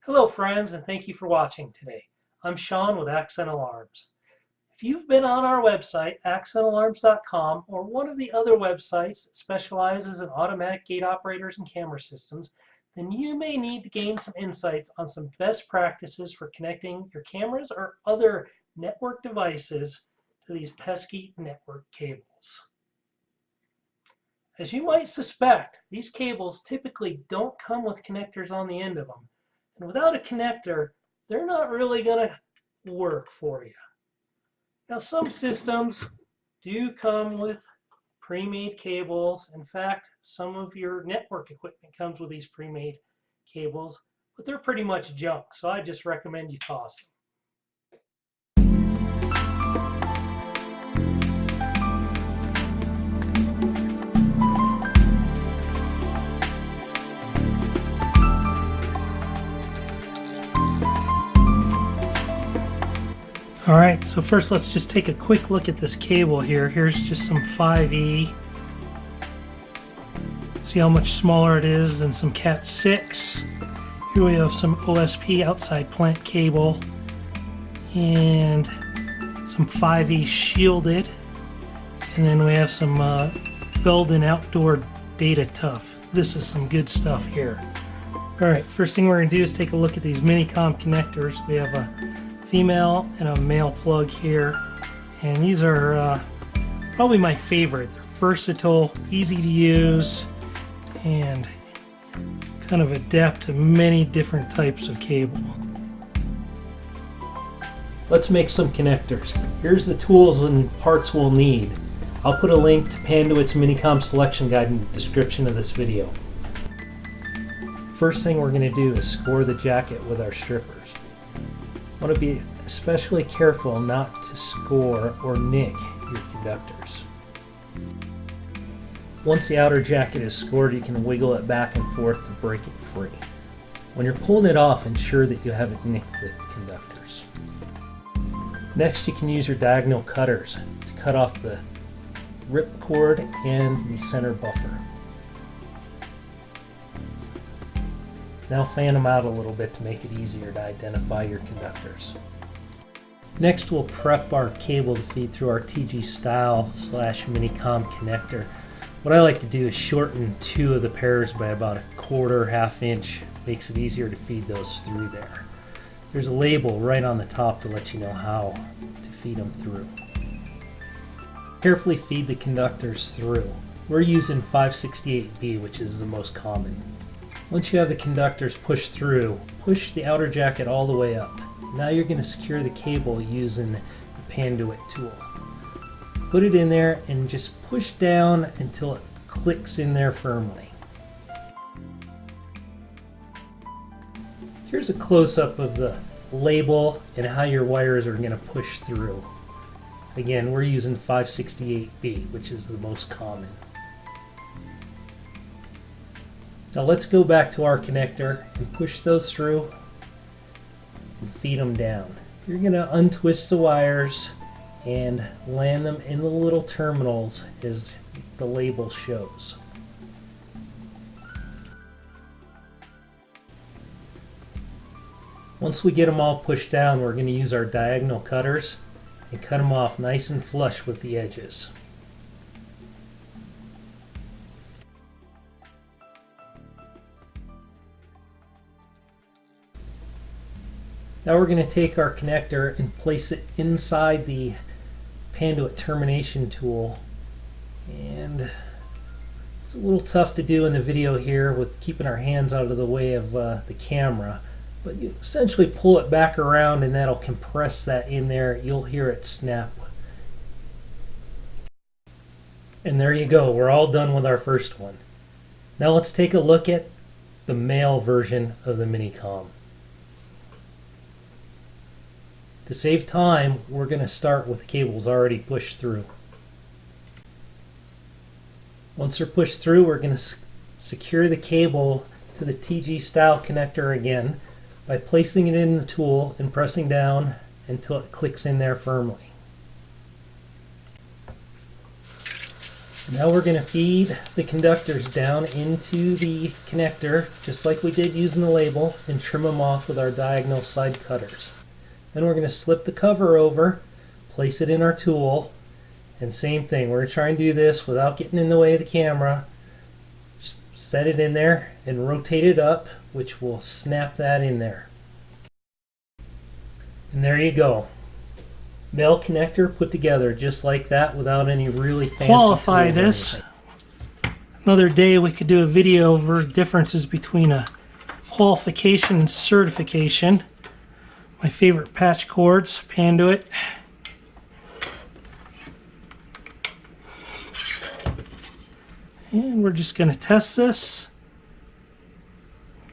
Hello friends, and thank you for watching today. I'm Sean with Accent Alarms. If you've been on our website, accentalarms.com, or one of the other websites that specializes in automatic gate operators and camera systems, then you may need to gain some insights on some best practices for connecting your cameras or other network devices to these pesky network cables. As you might suspect, these cables typically don't come with connectors on the end of them. And without a connector, they're not really going to work for you. Now, some systems do come with pre-made cables. In fact, some of your network equipment comes with these pre-made cables, but they're pretty much junk, so I just recommend you toss them. Alright, so first let's just take a quick look at this cable here. Here's just some 5E. See how much smaller it is than some Cat 6. Here we have some OSP outside plant cable and some 5E shielded. And then we have some Belden outdoor data tough. This is some good stuff here. Alright, first thing we're going to do is take a look at these Mini-Com connectors. We have a female and a male plug here, and these are probably my favorite. They're versatile, easy to use, and kind of adapt to many different types of cable. Let's make some connectors. Here's the tools and parts we'll need. I'll put a link to Panduits Mini-Com selection guide in the description of this video. First thing we're going to do is score the jacket with our strippers. Want to be especially careful not to score or nick your conductors. Once the outer jacket is scored, you can wiggle it back and forth to break it free. When you're pulling it off, ensure that you haven't nicked the conductors. Next, you can use your diagonal cutters to cut off the ripcord and the center buffer. Now fan them out a little bit to make it easier to identify your conductors. Next, we'll prep our cable to feed through our TG-Style / Mini-Com connector. What I like to do is shorten two of the pairs by about a ½ inch. Makes it easier to feed those through there. There's a label right on the top to let you know how to feed them through. Carefully feed the conductors through. We're using 568B, which is the most common. Once you have the conductors pushed through, push the outer jacket all the way up. Now you're going to secure the cable using the Panduit tool. Put it in there and just push down until it clicks in there firmly. Here's a close-up of the label and how your wires are going to push through. Again, we're using 568B, which is the most common. Now let's go back to our connector and push those through and feed them down. You're going to untwist the wires and land them in the little terminals as the label shows. Once we get them all pushed down, we're going to use our diagonal cutters and cut them off nice and flush with the edges. Now we're going to take our connector and place it inside the Panduit termination tool, and it's a little tough to do in the video here with keeping our hands out of the way of the camera, but you essentially pull it back around and that'll compress that in there. You'll hear it snap. And there you go, we're all done with our first one. Now let's take a look at the male version of the Mini-Com. To save time, we're going to start with the cables already pushed through. Once they're pushed through, we're going to secure the cable to the TG-Style connector again by placing it in the tool and pressing down until it clicks in there firmly. Now we're going to feed the conductors down into the connector, just like we did using the label, and trim them off with our diagonal side cutters. Then we're going to slip the cover over, place it in our tool, and same thing. We're going to try and do this without getting in the way of the camera. Just set it in there and rotate it up, which will snap that in there. And there you go. Male connector put together just like that without any really fancy qualify this. Another day we could do a video over differences between a qualification and certification. My favorite patch cords, Panduit. And we're just going to test this.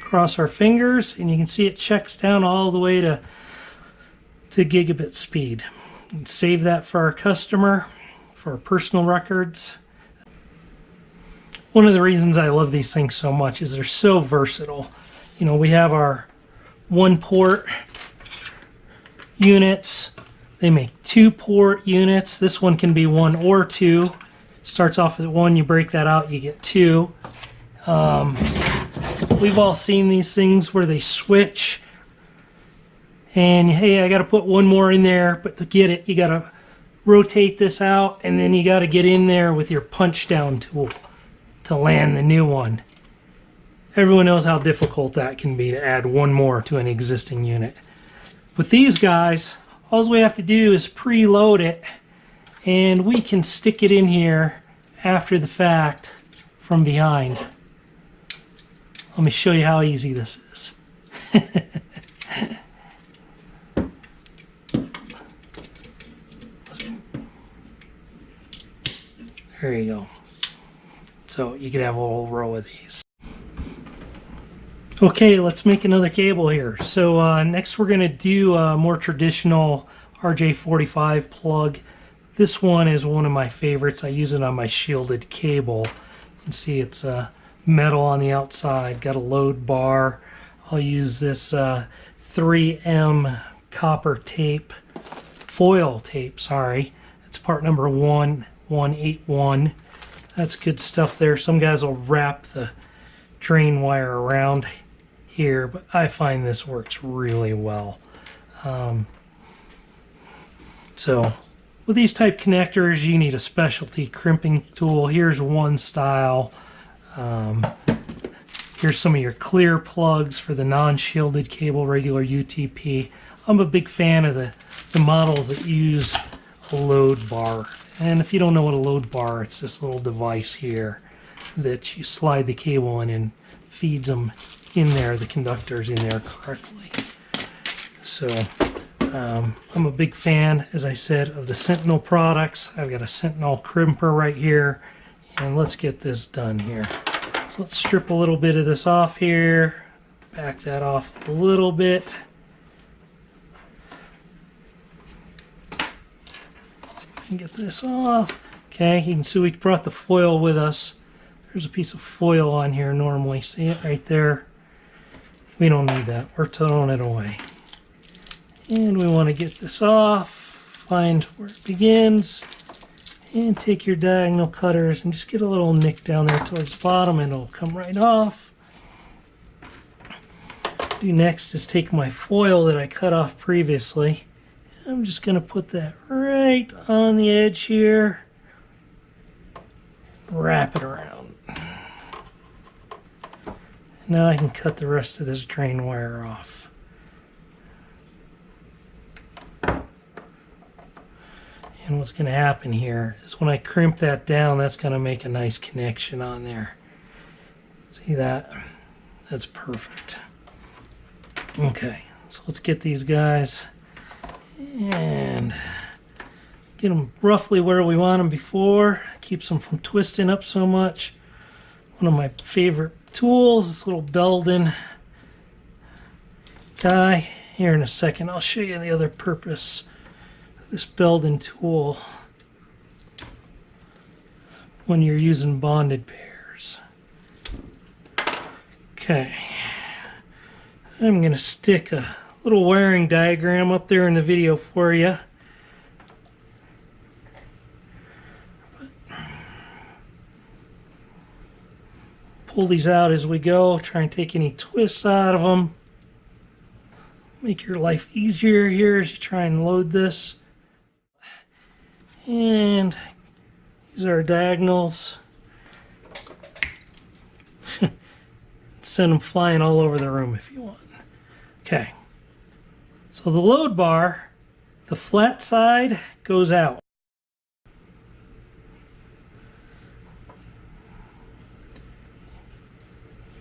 Cross our fingers, and you can see it checks down all the way to gigabit speed. And save that for our customer, for our personal records. One of the reasons I love these things so much is they're so versatile. You know, we have our one port units. They make 2-port units. This one can be 1 or 2. Starts off at 1, you break that out, you get 2. We've all seen these things where they switch. And hey, I got to put one more in there, but to get it, you got to rotate this out, and then you got to get in there with your punch down tool to land the new one. Everyone knows how difficult that can be to add one more to an existing unit. With these guys, all we have to do is preload it, and we can stick it in here after the fact from behind. Let me show you how easy this is. There you go. So you could have a whole row of these. Okay, let's make another cable here. So next we're going to do a more traditional RJ45 plug. This one is one of my favorites. I use it on my shielded cable. You can see it's metal on the outside, got a load bar. I'll use this 3M copper tape, foil tape, sorry. It's part number 1181. That's good stuff there. Some guys will wrap the drain wire around here, but I find this works really well. So with these type connectors, you need a specialty crimping tool. Here's one style. Here's some of your clear plugs for the non-shielded cable, regular UTP. I'm a big fan of the models that use a load bar. And if you don't know what a load bar, it's this little device here that you slide the cable in and feeds them in there, the conductors in there correctly. So I'm a big fan, as I said, of the Sentinel products. I've got a Sentinel crimper right here, and let's get this done here. So let's strip a little bit of this off here, back that off a little bit. And get this off. Okay, you can see we brought the foil with us. There's a piece of foil on here normally. See it right there? We don't need that. We're throwing it away. And we want to get this off. Find where it begins. And take your diagonal cutters and just get a little nick down there towards the bottom, and it'll come right off. What I do next is take my foil that I cut off previously. I'm just going to put that right on the edge here. Wrap it around. Now I can cut the rest of this drain wire off. And what's going to happen here is when I crimp that down, that's going to make a nice connection on there. See that? That's perfect. Okay, so let's get these guys and get them roughly where we want them before. Keeps them from twisting up so much. One of my favorite tools, this little Belden guy. Here in a second, I'll show you the other purpose of this Belden tool when you're using bonded pairs. Okay, I'm going to stick a little wiring diagram up there in the video for you. pull these out as we go. Try and take any twists out of them. Make your life easier here as you try and load this. And use our diagonals. Send them flying all over the room if you want. Okay. So the load bar, the flat side goes out.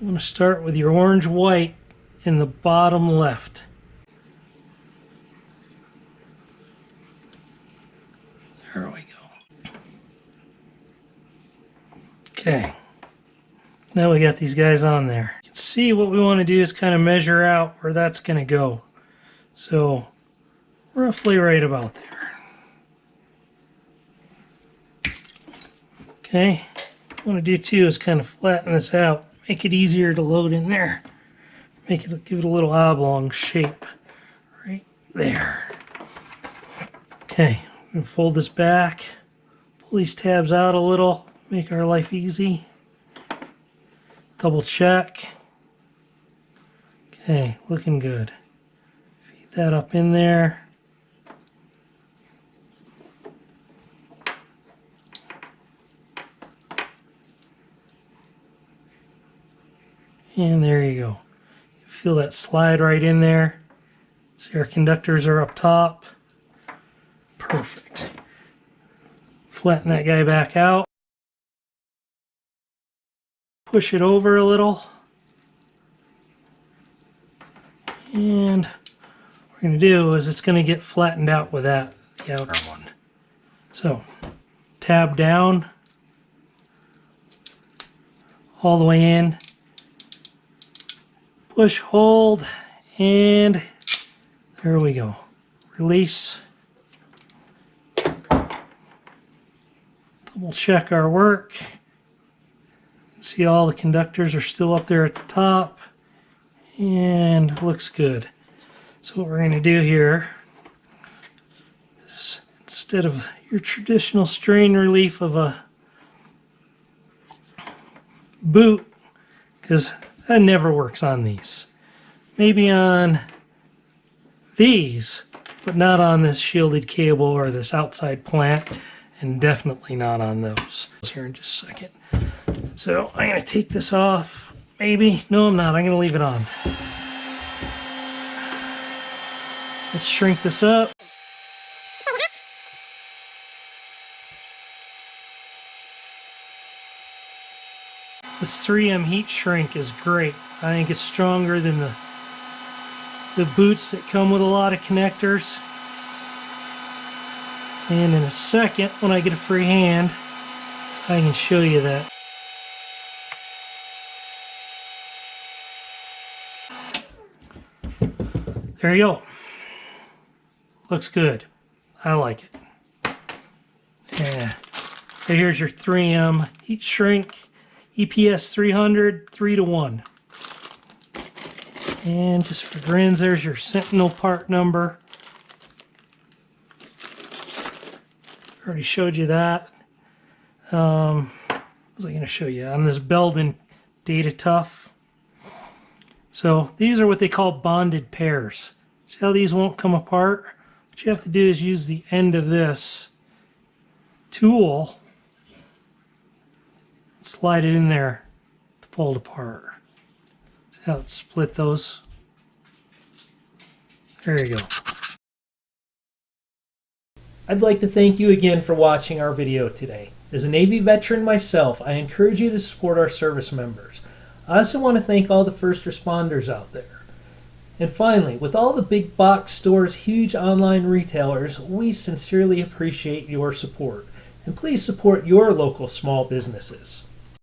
You want to start with your orange white in the bottom left. There we go. Okay. Now we got these guys on there. You can see what we want to do is kind of measure out where that's going to go. So roughly right about there. Okay. What I want to do too is kind of flatten this out. Make it easier to load in there. Give it a little oblong shape right there. Okay, I'm going to fold this back, pull these tabs out a little, make our life easy. Double check. Okay, looking good. Feed that up in there. And there you go. Feel that slide right in there. See, our conductors are up top. Perfect. Flatten that guy back out. Push it over a little. And what we're going to do is it's going to get flattened out with that, the outer one. So, tab down. All the way in. Push, hold, and there we go. Release. Double check our work. See, all the conductors are still up there at the top, and looks good. So what we're going to do here is, instead of your traditional strain relief of a boot, because that never works on these. Maybe on these, but not on this shielded cable or this outside plant, and definitely not on those. Here in just a second. So I'm going to take this off. Maybe. No, I'm not. I'm going to leave it on. Let's shrink this up. This 3M heat shrink is great. I think it's stronger than the boots that come with a lot of connectors. And in a second, when I get a free hand, I can show you that. There you go. Looks good. I like it. Yeah. So here's your 3M heat shrink. EPS 300, 3:1. And just for grins, there's your Sentinel part number. Already showed you that. What was I going to show you? On this Belden Data Tough. So these are what they call bonded pairs. See how these won't come apart? What you have to do is use the end of this tool, slide it in there to pull it apart. See how it split those? There you go. I'd like to thank you again for watching our video today. As a Navy veteran myself, I encourage you to support our service members. I also want to thank all the first responders out there. And finally, with all the big box stores, huge online retailers, we sincerely appreciate your support. And please support your local small businesses.